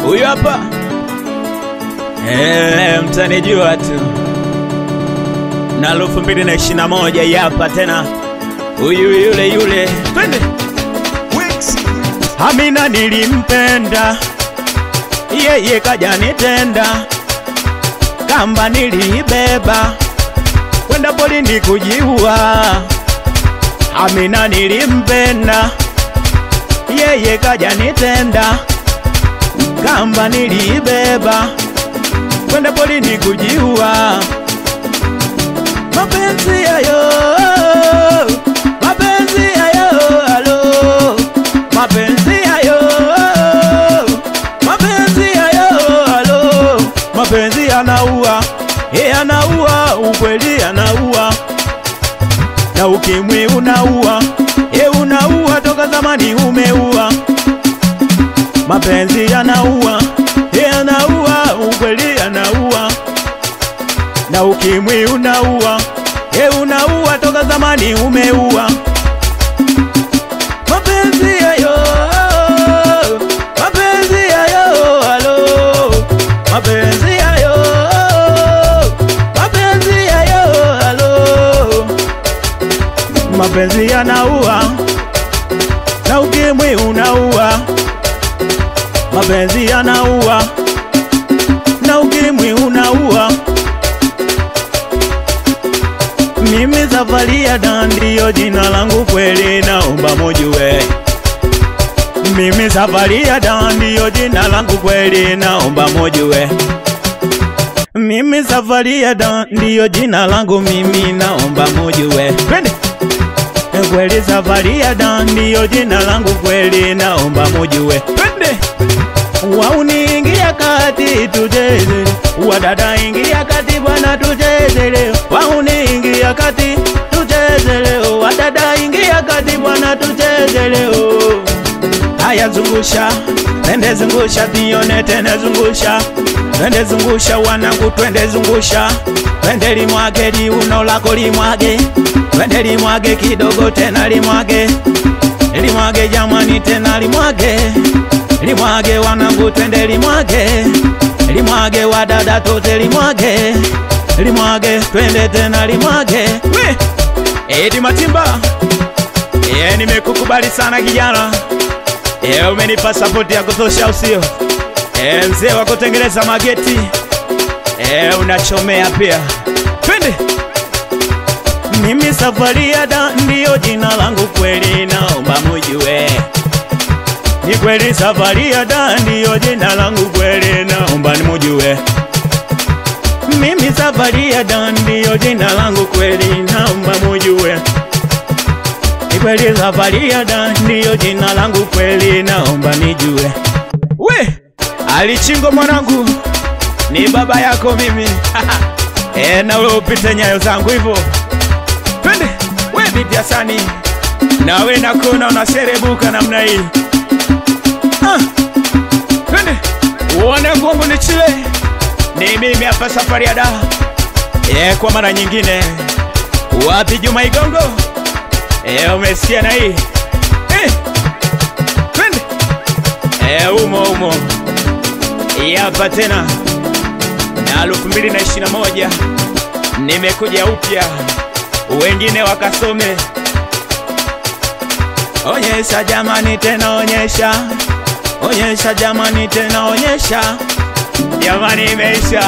Huyu hapa mtanijua tu. Na 2021 hapa tena. Huyu yule. Twende. Amina nilimpenda, yeye kaja nitenda. Kamba nilibeba, kwenda polini kujiua. Amina nilimpenda, yeye kaja nitenda. Kamba nilibeba, kwenda polini kujiua. Mapenzi yayo, alo. Mapenzi yayo, alo. Mapenzi yanaua, anaua, ukweli anaua. Na ukimwi unaua, unaua, toka zamani umeua. Mapenzi yanaua, anaua, ukweli anaua. Na ukimwi unaua, unaua, toka zamani umeua. Mapenzi yayo, alo. Mapenzi yayo, alo. Mapenzi yanaua, na ukimwi unaua. Mapenzi yanaua, na ukimwi unaua. Mimi Zafaria Dan ndio jina langu kweli, naomba mujue. Mimi Zafaria Dan ndio jina langu kweli, naomba mujue. Mimi Zafaria Dan ndio jina langu mimi, naomba mujue. Twende. Kweli Zafaria Dan ndio jina langu kweli, naomba mujue. Twende. Wauniingia kati tujezele, wadada ingia kati bwana tujezele. Wauniingia kati tujezele, wadada ingia kati bwana tujezele. Haya zungusha, twende zungusha, tione tena zungusha. Twende zungusha wanangu, twende zungusha. Twende limwage liuno lako limwage. Twende limwage kidogo tena limwage. Limwage jamani tena limwage. Limwage wanangu, twende limwage. Limwage wadada tote limwage. Limwage twende tena limwage. We Edi Matimba, nimekukubali sana kijana. Umenipa support ya kutosha usio. Mzee wa kutengeneza mageti. Unachomea pia. Twende. Mimi Zafaria Dan ndio jina langu kweli, naomba mujue. Ni kweli Zafaria Dan ndio jina langu kweli, naomba mujue. Mimi Zafaria Dan ndio jina langu kweli, naomba mujue. Ni kweli Zafaria Dan ndio jina langu kweli, naomba nijue. We Alichingo mwanangu, ni baba yako mimi. Na wewe upite nyayo zangu hivyo. Twende. We Bibi Hasani, na we nakona unaserebuka namna hii. Twende. Uone ngongo ni chile. Ni mimi hapa Zafaria Dan. Kwa mara nyingine. Wapi Juma Igongo? Umesikia na hii? Twende. Umo. Hapa tena. Na 2021 nimekuja upya. Wengine wakasome. Onyesha jamani tena onyesha. Onyesha jamani tena onyesha. Jamani imeisha.